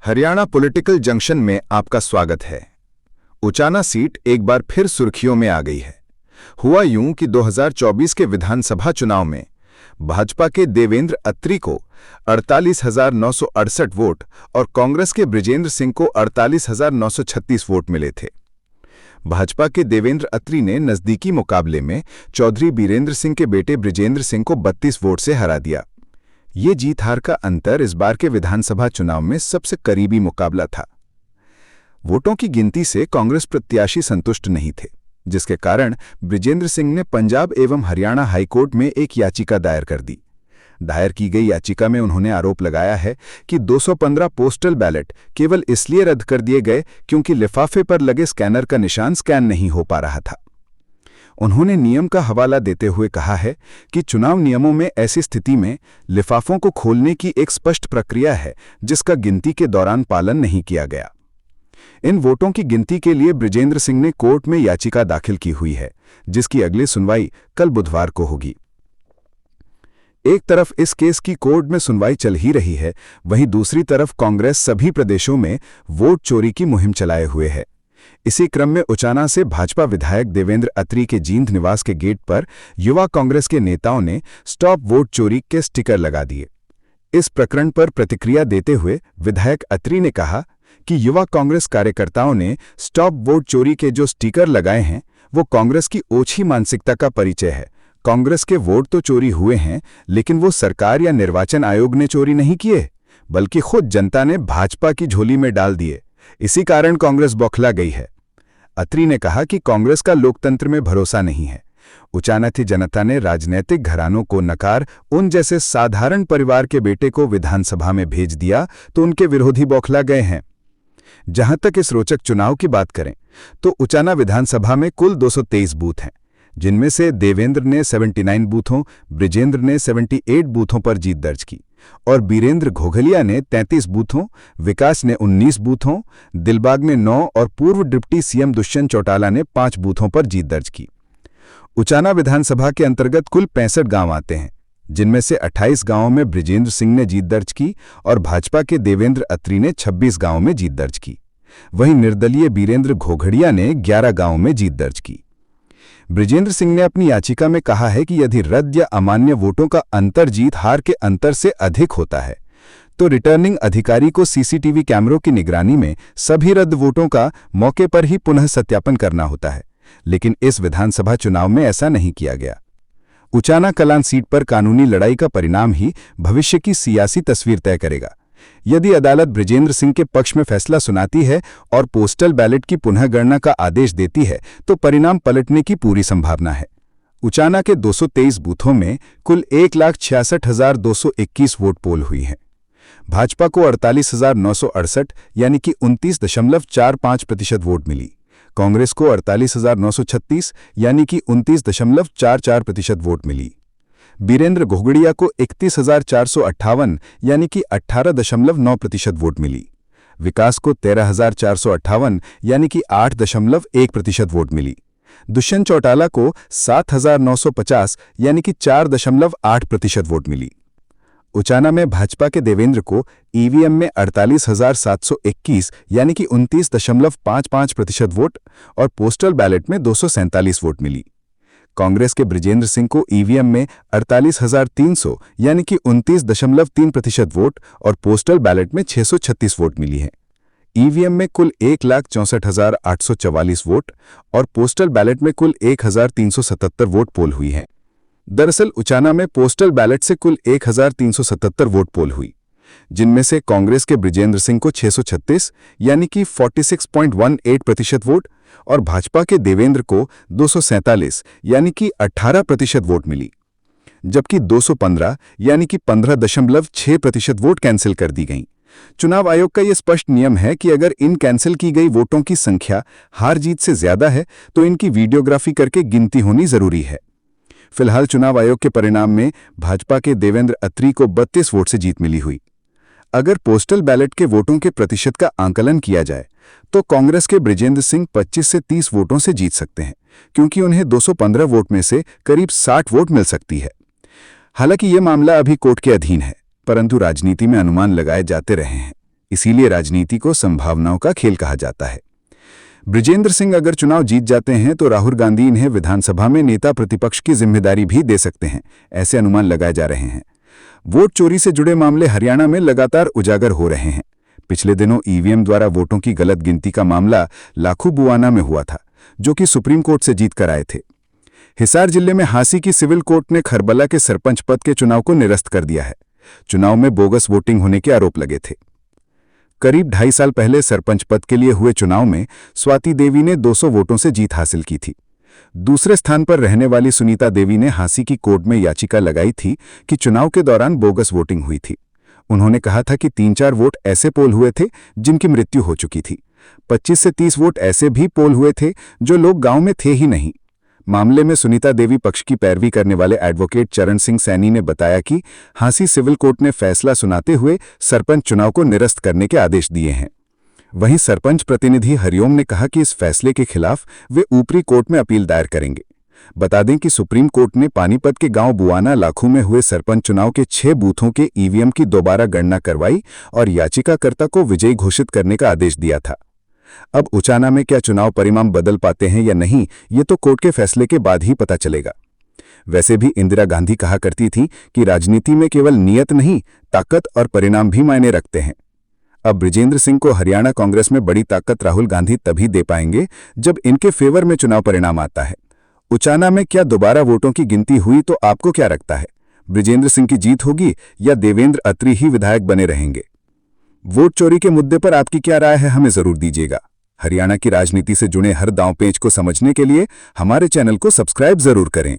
Haryana political junction में आपका स्वागत है। उचाना सीट एक बार फिर सुर्खियों में आ गई है। हुआ यूं कि 2024 के विधानसभा चुनाव में भाजपा के देवेंद्र अत्री को 48,968 वोट और कांग्रेस के बृजेंद्र सिंह को 48,936 वोट मिले थे। भाजपा के देवेंद्र अत्री ने नजदीकी मुकाबले में चौधरी बीरेंद्र सिंह के बेटे बृजेंद्र सिंह को 32 वोट से हरा दिया। ये जीत हार का अंतर इस बार के विधानसभा चुनाव में सबसे करीबी मुकाबला था। वोटों की गिनती से कांग्रेस प्रत्याशी संतुष्ट नहीं थे, जिसके कारण बृजेंद्र सिंह ने पंजाब एवं हरियाणा हाईकोर्ट में एक याचिका दायर कर दी। दायर की गई याचिका में उन्होंने आरोप लगाया है कि 215 पोस्टल बैलेट केवल इसलिए रद्द कर दिए गए क्योंकि लिफाफे पर लगे स्कैनर का निशान स्कैन नहीं हो पा रहा था। उन्होंने नियम का हवाला देते हुए कहा है कि चुनाव नियमों में ऐसी स्थिति में लिफाफों को खोलने की एक स्पष्ट प्रक्रिया है, जिसका गिनती के दौरान पालन नहीं किया गया। इन वोटों की गिनती के लिए बृजेंद्र सिंह ने कोर्ट में याचिका दाखिल की हुई है, जिसकी अगली सुनवाई कल बुधवार को होगी। एक तरफ इस केस की कोर्ट में सुनवाई चल ही रही है, वहीं दूसरी तरफ कांग्रेस सभी प्रदेशों में वोट चोरी की मुहिम चलाए हुए है। इसी क्रम में उचाना से भाजपा विधायक देवेंद्र अत्री के जींद निवास के गेट पर युवा कांग्रेस के नेताओं ने स्टॉप वोट चोरी के स्टिकर लगा दिए। इस प्रकरण पर प्रतिक्रिया देते हुए विधायक अत्री ने कहा कि युवा कांग्रेस कार्यकर्ताओं ने स्टॉप वोट चोरी के जो स्टिकर लगाए हैं वो कांग्रेस की ओछी मानसिकता का परिचय है। कांग्रेस के वोट तो चोरी हुए हैं, लेकिन वो सरकार या निर्वाचन आयोग ने चोरी नहीं किए, बल्कि खुद जनता ने भाजपा की झोली में डाल दिए। इसी कारण कांग्रेस बौखला गई है। अत्री ने कहा कि कांग्रेस का लोकतंत्र में भरोसा नहीं है। उचाना की जनता ने राजनीतिक घरानों को नकार उन जैसे साधारण परिवार के बेटे को विधानसभा में भेज दिया तो उनके विरोधी बौखला गए हैं। जहां तक इस रोचक चुनाव की बात करें तो उचाना विधानसभा में कुल 223 बूथ हैं, जिनमें से देवेंद्र ने 79 बूथों, बृजेंद्र ने 78 बूथों पर जीत दर्ज की और बीरेंद्र घोघलिया ने 33 बूथों, विकास ने 19 बूथों, दिलबाग ने 9 और पूर्व डिप्टी सीएम दुष्यंत चौटाला ने 5 बूथों पर जीत दर्ज की। उचाना विधानसभा के अंतर्गत कुल 65 गांव आते हैं, जिनमें से 28 गांवों में बृजेंद्र सिंह ने जीत दर्ज की और भाजपा के देवेंद्र अत्री ने 26 गांवों में जीत दर्ज की। वहीं निर्दलीय बीरेंद्र घोघड़िया ने 11 गांवों में जीत दर्ज की। बृजेंद्र सिंह ने अपनी याचिका में कहा है कि यदि रद्द या अमान्य वोटों का अंतर जीत हार के अंतर से अधिक होता है तो रिटर्निंग अधिकारी को सीसीटीवी कैमरों की निगरानी में सभी रद्द वोटों का मौके पर ही पुनः सत्यापन करना होता है, लेकिन इस विधानसभा चुनाव में ऐसा नहीं किया गया। उचाना कलान सीट पर कानूनी लड़ाई का परिणाम ही भविष्य की सियासी तस्वीर तय करेगा। यदि अदालत बृजेंद्र सिंह के पक्ष में फैसला सुनाती है और पोस्टल बैलेट की पुनः गणना का आदेश देती है तो परिणाम पलटने की पूरी संभावना है। उचाना के 223 बूथों में कुल 1,66,221 वोट पोल हुई हैं। भाजपा को 48,968 यानी कि 29.45% वोट मिली। कांग्रेस को 48,936 यानी कि 29.44% वोट मिली। बीरेंद्र घोघड़िया को 31,458 यानी कि 18.9% वोट मिली। विकास को 13,458 यानी कि 8.1% वोट मिली। दुष्यंत चौटाला को 7,950 यानी कि 4.8% वोट मिली। उचाना में भाजपा के देवेंद्र को ईवीएम में 48,721 यानी कि 29.55% वोट और पोस्टल बैलेट में 247 वोट मिली। कांग्रेस के बृजेंद्र सिंह को ईवीएम में 48,300 यानी कि 29.3% वोट और पोस्टल बैलेट में 636 वोट मिली हैं। ईवीएम में कुल 1,64,844 वोट और पोस्टल बैलेट में कुल 1,377 वोट पोल हुई हैं। दरअसल उचाना में पोस्टल बैलेट से कुल 1,377 वोट पोल हुई, जिनमें से कांग्रेस के बृजेंद्र सिंह को 636 यानी कि 46.18% वोट और भाजपा के देवेंद्र को 247 यानी कि 18% वोट मिली, जबकि 215 यानी कि 15.6% वोट कैंसिल कर दी गईं। चुनाव आयोग का यह स्पष्ट नियम है कि अगर इन कैंसिल की गई वोटों की संख्या हार जीत से ज्यादा है तो इनकी वीडियोग्राफी करके गिनती होनी जरूरी है। फिलहाल चुनाव आयोग के परिणाम में भाजपा के देवेंद्र अत्री को 32 वोट से जीत मिली हुई। अगर पोस्टल बैलेट के वोटों के प्रतिशत का आंकलन किया जाए तो कांग्रेस के बृजेंद्र सिंह 25 से 30 वोटों से जीत सकते हैं, क्योंकि उन्हें 215 वोट में से करीब 60 वोट मिल सकती है। हालांकि ये मामला अभी कोर्ट के अधीन है, परंतु राजनीति में अनुमान लगाए जाते रहे हैं। इसीलिए राजनीति को संभावनाओं का खेल कहा जाता है। बृजेंद्र सिंह अगर चुनाव जीत जाते हैं तो राहुल गांधी इन्हें विधानसभा में नेता प्रतिपक्ष की जिम्मेदारी भी दे सकते हैं, ऐसे अनुमान लगाए जा रहे हैं। वोट चोरी से जुड़े मामले हरियाणा में लगातार उजागर हो रहे हैं। पिछले दिनों ईवीएम द्वारा वोटों की गलत गिनती का मामला लाखू बुआना में हुआ था, जो कि सुप्रीम कोर्ट से जीत कर आए थे। हिसार जिले में हांसी की सिविल कोर्ट ने खरबला के सरपंच पद के चुनाव को निरस्त कर दिया है। चुनाव में बोगस वोटिंग होने के आरोप लगे थे। करीब 2.5 साल पहले सरपंच पद के लिए हुए चुनाव में स्वाति देवी ने 200 वोटों से जीत हासिल की थी। दूसरे स्थान पर रहने वाली सुनीता देवी ने हांसी की कोर्ट में याचिका लगाई थी कि चुनाव के दौरान बोगस वोटिंग हुई थी। उन्होंने कहा था कि 3-4 वोट ऐसे पोल हुए थे जिनकी मृत्यु हो चुकी थी। 25 से 30 वोट ऐसे भी पोल हुए थे जो लोग गांव में थे ही नहीं। मामले में सुनीता देवी पक्ष की पैरवी करने वाले एडवोकेट चरण सिंह सैनी ने बताया कि हांसी सिविल कोर्ट ने फैसला सुनाते हुए सरपंच चुनाव को निरस्त करने के आदेश दिए हैं। वहीं सरपंच प्रतिनिधि हरिओम ने कहा कि इस फैसले के खिलाफ वे ऊपरी कोर्ट में अपील दायर करेंगे। बता दें कि सुप्रीम कोर्ट ने पानीपत के गांव बुआना लाखू में हुए सरपंच चुनाव के 6 बूथों के ईवीएम की दोबारा गणना करवाई और याचिकाकर्ता को विजयी घोषित करने का आदेश दिया था। अब उचाना में क्या चुनाव परिणाम बदल पाते हैं या नहीं, ये तो कोर्ट के फैसले के बाद ही पता चलेगा। वैसे भी इंदिरा गांधी कहा करती थी कि राजनीति में केवल नियत नहीं, ताकत और परिणाम भी मायने रखते हैं। अब बृजेंद्र सिंह को हरियाणा कांग्रेस में बड़ी ताकत राहुल गांधी तभी दे पाएंगे जब इनके फेवर में चुनाव परिणाम आता है। उचाना में क्या दोबारा वोटों की गिनती हुई तो आपको क्या लगता है, बृजेंद्र सिंह की जीत होगी या देवेंद्र अत्री ही विधायक बने रहेंगे? वोट चोरी के मुद्दे पर आपकी क्या राय है, हमें जरूर दीजिएगा। हरियाणा की राजनीति से जुड़े हर दांव पेच को समझने के लिए हमारे चैनल को सब्सक्राइब जरूर करें।